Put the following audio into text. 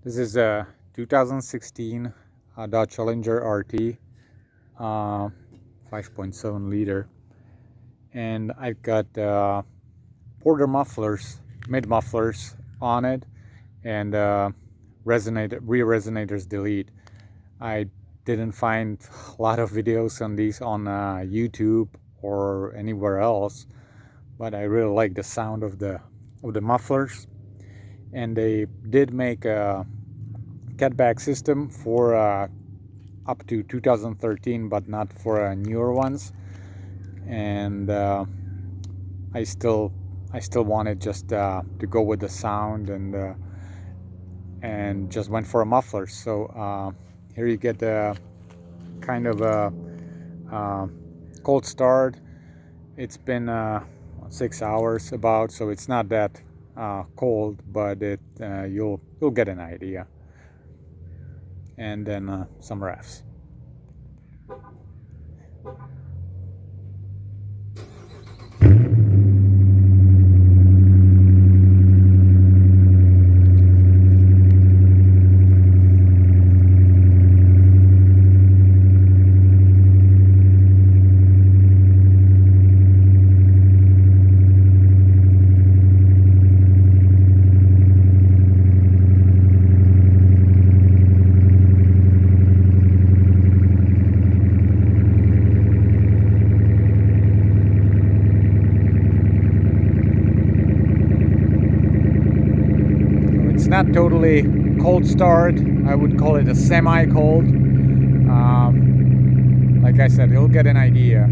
This is a 2016 Dodge Challenger RT, 5.7 liter, and I've got quarter mufflers, mid mufflers on it, and rear resonators delete. I didn't find a lot of videos on these on YouTube or anywhere else, but I really like the sound of the mufflers. And they did make a catback system for up to 2013, but not for newer ones. And I still wanted just to go with the sound, and just went for a muffler. So here you get a kind of a cold start. It's been 6 hours about, so it's not that cold, but you'll get an idea. And then some refs. It's not totally cold start. I would call it a semi-cold. Like I said, you'll get an idea.